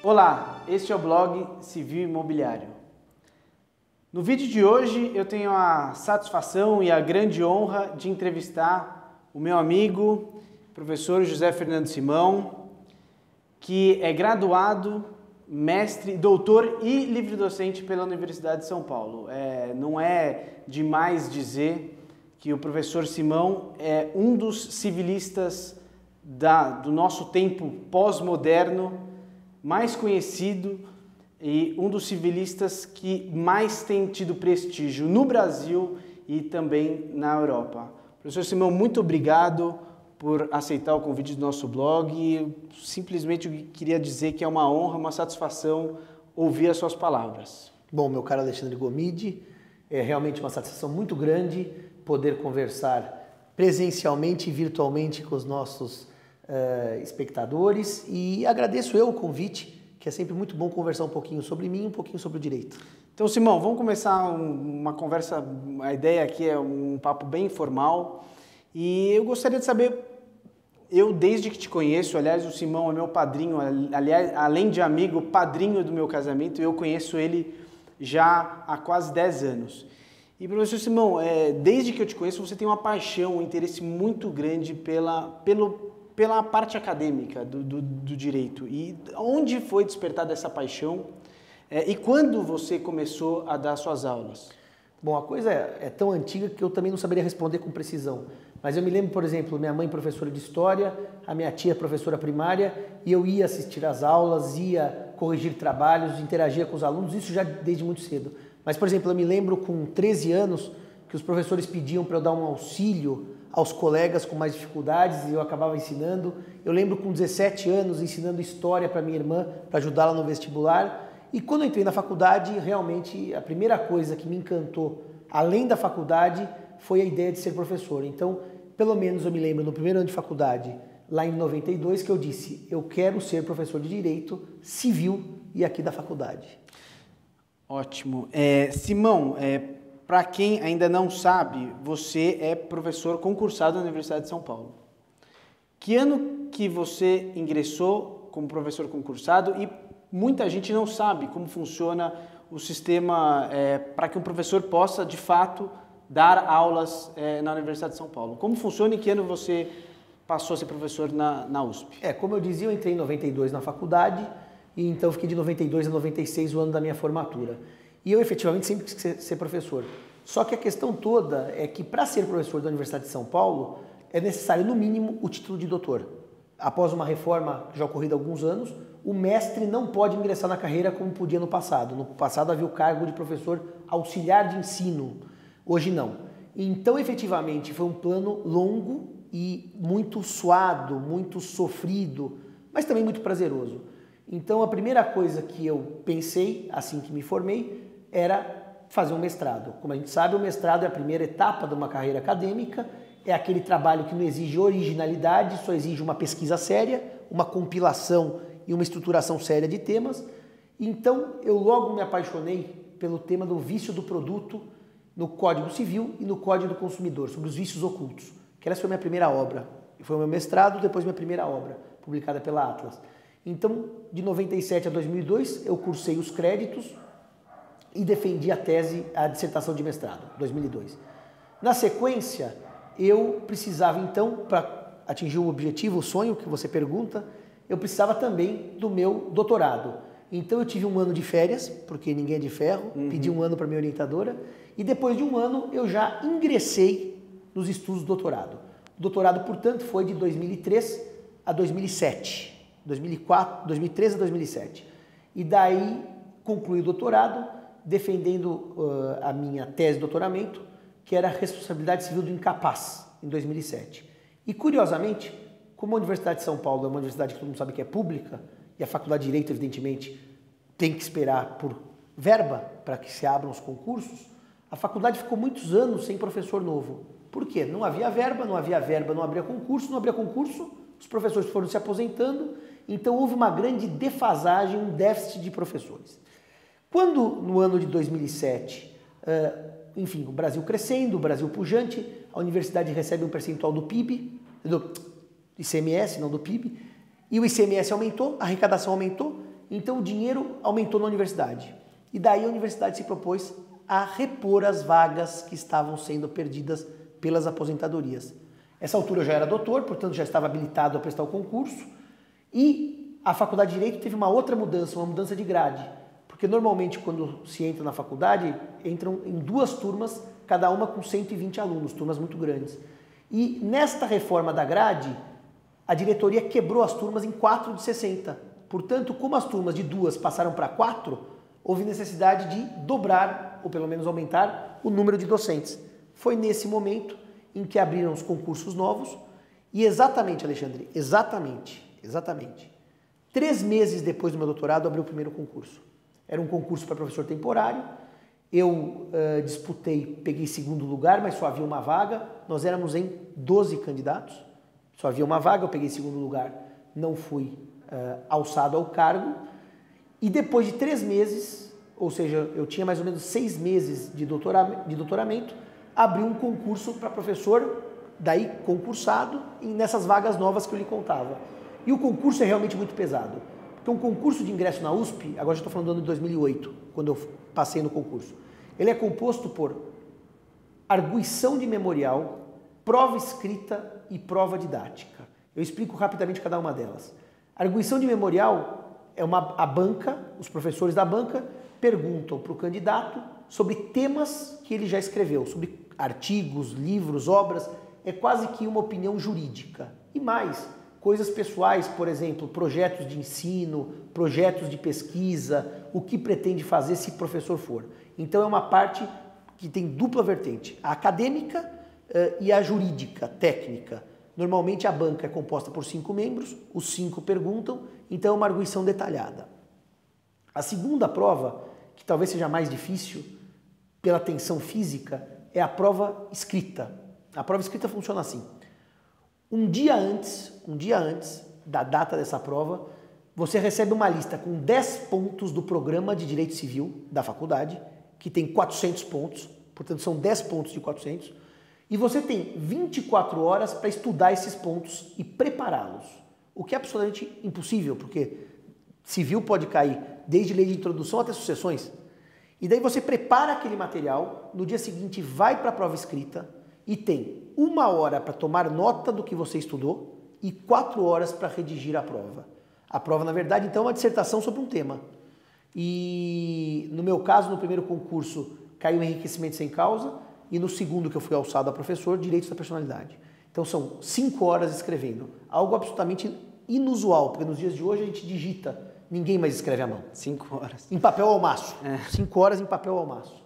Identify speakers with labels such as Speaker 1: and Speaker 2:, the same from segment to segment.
Speaker 1: Olá, este é o blog Civil Imobiliário. No vídeo de hoje eu tenho a satisfação e a grande honra de entrevistar o meu amigo, professor José Fernando Simão, que é graduado, mestre, doutor e livre-docente pela Universidade de São Paulo. Não é demais dizer que o professor Simão é um dos civilistas do nosso tempo pós-moderno, mais conhecido e um dos civilistas que mais tem tido prestígio no Brasil e também na Europa. Professor Simão, muito obrigado por aceitar o convite do nosso blog e simplesmente eu queria dizer que é uma honra, uma satisfação ouvir as suas palavras.
Speaker 2: Bom, meu caro Alexandre Gomide, é realmente uma satisfação muito grande poder conversar presencialmente e virtualmente com os nossos espectadores e agradeço eu o convite, que é sempre muito bom conversar um pouquinho sobre mim e um pouquinho sobre o direito.
Speaker 1: Então, Simão, vamos começar uma conversa, a ideia aqui é um papo bem informal e eu gostaria de saber, eu desde que te conheço, aliás, o Simão é meu padrinho, aliás, além de amigo, padrinho do meu casamento, eu conheço ele já há quase 10 anos. E, professor Simão, desde que eu te conheço, você tem uma paixão, um interesse muito grande pela parte acadêmica do direito. E onde foi despertada essa paixão? E quando você começou a dar suas aulas?
Speaker 2: Bom, a coisa é tão antiga que eu também não saberia responder com precisão. Mas eu me lembro, por exemplo, minha mãe professora de História, a minha tia professora primária, e eu ia assistir às aulas, ia corrigir trabalhos, interagia com os alunos, isso já desde muito cedo. Mas, por exemplo, eu me lembro com 13 anos que os professores pediam para eu dar um auxílio aos colegas com mais dificuldades e eu acabava ensinando. Eu lembro com 17 anos ensinando História para minha irmã, para ajudá-la no vestibular. E quando eu entrei na faculdade, realmente a primeira coisa que me encantou, além da faculdade, foi a ideia de ser professor. Então, pelo menos eu me lembro no primeiro ano de faculdade, lá em 92, que eu disse, eu quero ser professor de Direito Civil e aqui da faculdade.
Speaker 1: Ótimo. Simão, para quem ainda não sabe, você é professor concursado na Universidade de São Paulo. Que ano que você ingressou como professor concursado? E muita gente não sabe como funciona o sistema para que um professor possa, de fato, dar aulas na Universidade de São Paulo. Como funciona e que ano você passou a ser professor na USP?
Speaker 2: Como eu dizia, eu entrei em 92 na faculdade e então fiquei de 92 a 96 o ano da minha formatura. E eu efetivamente sempre quis ser professor. Só que a questão toda é que para ser professor da Universidade de São Paulo é necessário no mínimo o título de doutor. Após uma reforma já ocorrida há alguns anos, o mestre não pode ingressar na carreira como podia no passado. No passado havia o cargo de professor auxiliar de ensino, hoje não. Então efetivamente foi um plano longo e muito suado, muito sofrido, mas também muito prazeroso. Então a primeira coisa que eu pensei, assim que me formei, era fazer um mestrado. Como a gente sabe, o mestrado é a primeira etapa de uma carreira acadêmica, é aquele trabalho que não exige originalidade, só exige uma pesquisa séria, uma compilação e uma estruturação séria de temas. Então eu logo me apaixonei pelo tema do vício do produto no Código Civil e no Código do Consumidor, sobre os vícios ocultos, que essa foi a minha primeira obra. Foi o meu mestrado, depois minha primeira obra, publicada pela Atlas. Então, de 97 a 2002, eu cursei os créditos e defendi a dissertação de mestrado, 2002. Na sequência, eu precisava então, para atingir o objetivo, o sonho que você pergunta, eu precisava também do meu doutorado. Então eu tive um ano de férias, porque ninguém é de ferro, pedi um ano para minha orientadora, e depois de um ano eu já ingressei nos estudos do doutorado. O doutorado, portanto, foi de 2003 a 2007. 2003 a 2007. E daí concluí o doutorado defendendo a minha tese de doutoramento, que era a responsabilidade civil do incapaz, em 2007. E curiosamente, como a Universidade de São Paulo é uma universidade que todo mundo sabe que é pública, e a Faculdade de Direito, evidentemente, tem que esperar por verba para que se abram os concursos, a faculdade ficou muitos anos sem professor novo. Por quê? Não havia verba, não abria concurso, os professores foram se aposentando, então houve uma grande defasagem, um déficit de professores. Quando, no ano de 2007, enfim, o Brasil crescendo, o Brasil pujante, a universidade recebe um percentual do PIB, do ICMS, não do PIB, e o ICMS aumentou, a arrecadação aumentou, Então o dinheiro aumentou na universidade. E daí a universidade se propôs a repor as vagas que estavam sendo perdidas pelas aposentadorias. Essa altura eu já era doutor, portanto já estava habilitado a prestar o concurso. E a Faculdade de Direito teve uma outra mudança, uma mudança de grade. Porque normalmente quando se entra na faculdade, entram em 2 turmas, cada uma com 120 alunos, turmas muito grandes. E nesta reforma da grade, a diretoria quebrou as turmas em 4 de 60. Portanto, como as turmas de 2 passaram para 4, houve necessidade de dobrar, ou pelo menos aumentar, o número de docentes. Foi nesse momento em que abriram os concursos novos e exatamente, Alexandre, exatamente, 3 meses depois do meu doutorado, abriu o primeiro concurso. Era um concurso para professor temporário, eu disputei, peguei 2º lugar, mas só havia uma vaga, nós éramos em 12 candidatos, só havia uma vaga, eu peguei 2º lugar, não fui alçado ao cargo, e depois de 3 meses, ou seja, eu tinha mais ou menos 6 meses de doutoramento, abri um concurso para professor, daí concursado, nessas vagas novas que eu lhe contava. E o concurso é realmente muito pesado. Porque um concurso de ingresso na USP, agora já estou falando do ano de 2008, quando eu passei no concurso, ele é composto por arguição de memorial, prova escrita e prova didática. Eu explico rapidamente cada uma delas. Arguição de memorial é a banca, os professores da banca perguntam para o candidato sobre temas que ele já escreveu, sobre artigos, livros, obras, é quase que uma opinião jurídica. E mais, coisas pessoais, por exemplo, projetos de ensino, projetos de pesquisa, o que pretende fazer se professor for. Então é uma parte que tem dupla vertente, a acadêmica e a jurídica, técnica. Normalmente a banca é composta por 5 membros, os 5 perguntam, então é uma arguição detalhada. A segunda prova, que talvez seja mais difícil, pela tensão física, é a prova escrita. A prova escrita funciona assim. Um dia antes da data dessa prova, você recebe uma lista com 10 pontos do programa de Direito Civil da faculdade, que tem 400 pontos, portanto são 10 pontos de 400, e você tem 24 horas para estudar esses pontos e prepará-los. O que é absolutamente impossível, porque civil pode cair desde lei de introdução até sucessões. E daí você prepara aquele material, no dia seguinte vai para a prova escrita e tem 1 hora para tomar nota do que você estudou e 4 horas para redigir a prova. A prova, na verdade, então, é uma dissertação sobre um tema. E no meu caso, no primeiro concurso, caiu enriquecimento sem causa e no segundo, que eu fui alçado a professor, direitos da personalidade. Então são 5 horas escrevendo, algo absolutamente inusual, porque nos dias de hoje a gente digita, ninguém mais escreve à mão.
Speaker 1: 5 horas.
Speaker 2: Em papel almaço. 5 horas em papel almaço.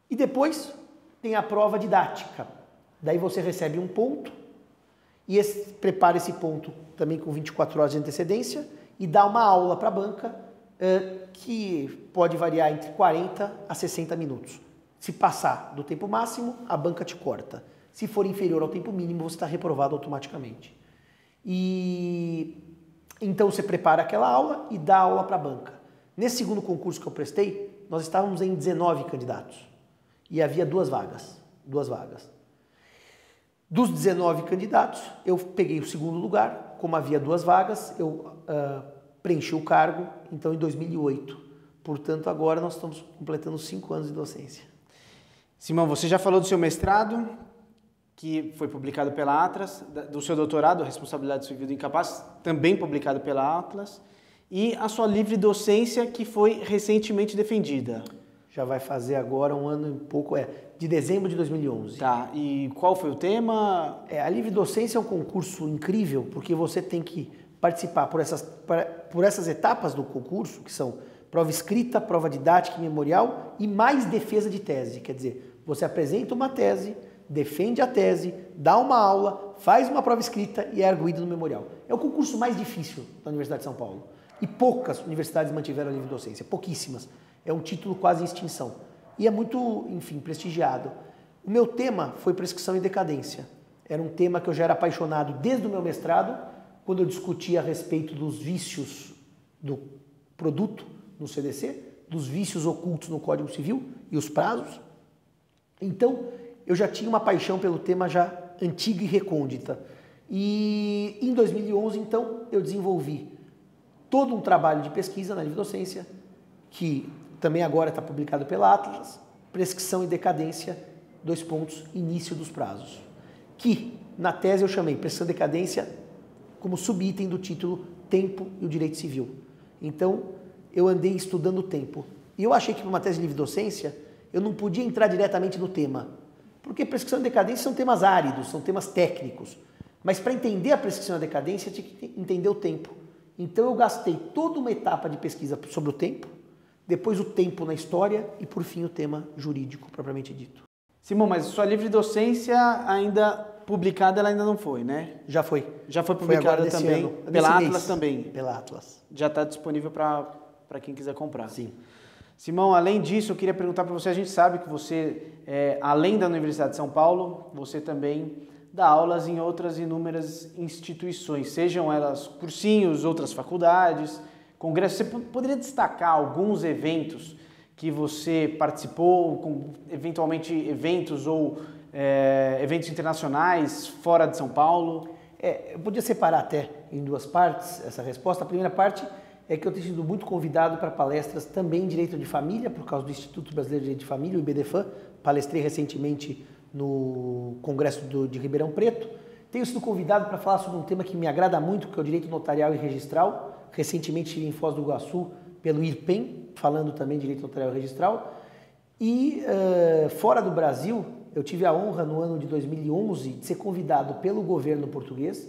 Speaker 2: E depois tem a prova didática. Daí você recebe um ponto e prepara esse ponto também com 24 horas de antecedência e dá uma aula para a banca que pode variar entre 40 a 60 minutos. Se passar do tempo máximo, a banca te corta. Se for inferior ao tempo mínimo, você está reprovado automaticamente. E então você prepara aquela aula e dá aula para a banca. Nesse segundo concurso que eu prestei, nós estávamos em 19 candidatos e havia 2 vagas. 2 vagas. Dos 19 candidatos, eu peguei o segundo lugar. Como havia 2 vagas, eu preenchi o cargo, então em 2008. Portanto, agora nós estamos completando 5 anos de docência.
Speaker 1: Simão, você já falou do seu mestrado, que foi publicado pela Atlas, do seu doutorado, Responsabilidade Civil do Incapaz, também publicado pela Atlas, e a sua livre docência, que foi recentemente defendida.
Speaker 2: Já vai fazer agora 1 ano e pouco, de dezembro de 2011.
Speaker 1: Tá, e qual foi o tema?
Speaker 2: A livre docência é um concurso incrível, porque você tem que participar por essas etapas do concurso, que são prova escrita, prova didática e memorial, e mais defesa de tese. Quer dizer, você apresenta uma tese, defende a tese, dá uma aula, faz uma prova escrita e é arguído no memorial. É o concurso mais difícil da Universidade de São Paulo. E poucas universidades mantiveram a livre docência, pouquíssimas. É um título quase em extinção. E é muito, enfim, prestigiado. O meu tema foi prescrição e decadência. Era um tema que eu já era apaixonado desde o meu mestrado, quando eu discutia a respeito dos vícios do produto no CDC, dos vícios ocultos no Código Civil e os prazos. Então, eu já tinha uma paixão pelo tema já antiga e recôndita. E em 2011, então, eu desenvolvi todo um trabalho de pesquisa na livre-docência, que também agora está publicado pela Atlas, Prescrição e Decadência, início dos prazos. Que, na tese, eu chamei Prescrição e Decadência como subitem do título Tempo e o Direito Civil. Então, eu andei estudando o tempo. E eu achei que para uma tese de livre-docência, eu não podia entrar diretamente no tema. Porque prescrição e decadência são temas áridos, são temas técnicos. Mas para entender a prescrição e a decadência, eu tinha que entender o tempo. Então, eu gastei toda uma etapa de pesquisa sobre o tempo, depois o tempo na história e, por fim, o tema jurídico, propriamente dito.
Speaker 1: Simão, mas sua livre-docência ainda publicada, ela ainda não foi, né?
Speaker 2: Já foi.
Speaker 1: Já foi publicada também pela Atlas também.
Speaker 2: Pela Atlas.
Speaker 1: Já está disponível para quem quiser comprar.
Speaker 2: Sim.
Speaker 1: Simão, além disso, eu queria perguntar para você, a gente sabe que você, além da Universidade de São Paulo, você também dá aulas em outras inúmeras instituições, sejam elas cursinhos, outras faculdades, congressos. Você poderia destacar alguns eventos que você participou, eventualmente eventos ou eventos internacionais fora de São Paulo?
Speaker 2: Eu podia separar até em duas partes essa resposta. A primeira parte é que eu tenho sido muito convidado para palestras também em Direito de Família, por causa do Instituto Brasileiro de Direito de Família, o IBDFAM. Palestrei recentemente no Congresso de Ribeirão Preto. Tenho sido convidado para falar sobre um tema que me agrada muito, que é o direito notarial e registral. Recentemente estive em Foz do Iguaçu pelo IRPEM, falando também de direito notarial e registral. E fora do Brasil, eu tive a honra no ano de 2011 de ser convidado pelo governo português,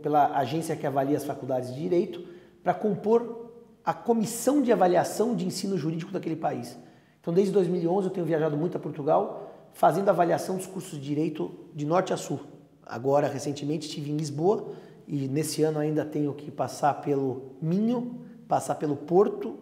Speaker 2: pela agência que avalia as faculdades de direito, para compor a comissão de avaliação de ensino jurídico daquele país. Então, desde 2011 eu tenho viajado muito a Portugal, fazendo avaliação dos cursos de direito de norte a sul. Agora, recentemente, estive em Lisboa e nesse ano ainda tenho que passar pelo Minho, passar pelo Porto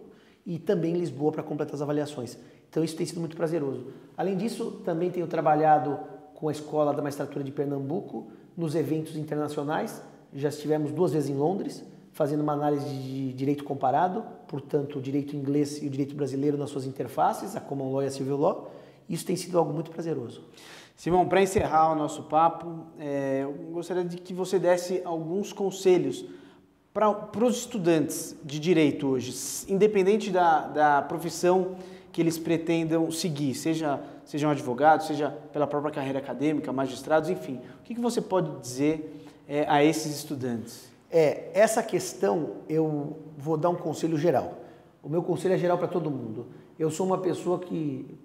Speaker 2: e também Lisboa para completar as avaliações. Então, isso tem sido muito prazeroso. Além disso, também tenho trabalhado com a Escola da Magistratura de Pernambuco nos eventos internacionais. Já estivemos 2 vezes em Londres, fazendo uma análise de direito comparado, portanto, o direito inglês e o direito brasileiro nas suas interfaces, a Common Law e a Civil Law. Isso tem sido algo muito prazeroso.
Speaker 1: Simão, para encerrar o nosso papo, eu gostaria de que você desse alguns conselhos para os estudantes de direito hoje, independente da profissão que eles pretendam seguir, sejam advogados, seja pela própria carreira acadêmica, magistrados, enfim. O que você pode dizer a esses estudantes?
Speaker 2: Essa questão eu vou dar um conselho geral. O meu conselho é geral para todo mundo. Eu sou uma pessoa que,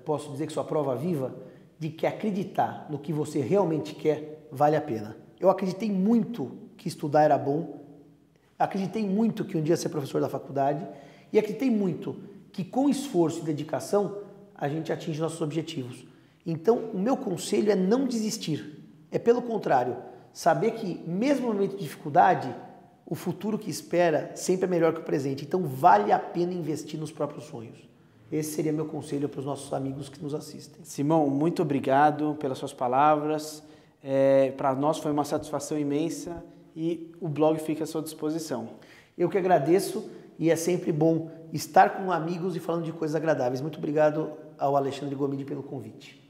Speaker 2: posso dizer que sou a prova viva de que acreditar no que você realmente quer vale a pena. Eu acreditei muito que estudar era bom, acreditei muito que um dia ser professor da faculdade e acreditei muito que com esforço e dedicação a gente atinge nossos objetivos. Então, o meu conselho é não desistir. É pelo contrário, saber que mesmo no momento de dificuldade, o futuro que espera sempre é melhor que o presente. Então, vale a pena investir nos próprios sonhos. Esse seria meu conselho para os nossos amigos que nos assistem.
Speaker 1: Simão, muito obrigado pelas suas palavras. Para nós foi uma satisfação imensa e o blog fica à sua disposição.
Speaker 2: Eu que agradeço e é sempre bom estar com amigos e falando de coisas agradáveis. Muito obrigado ao Alexandre Gomide pelo convite.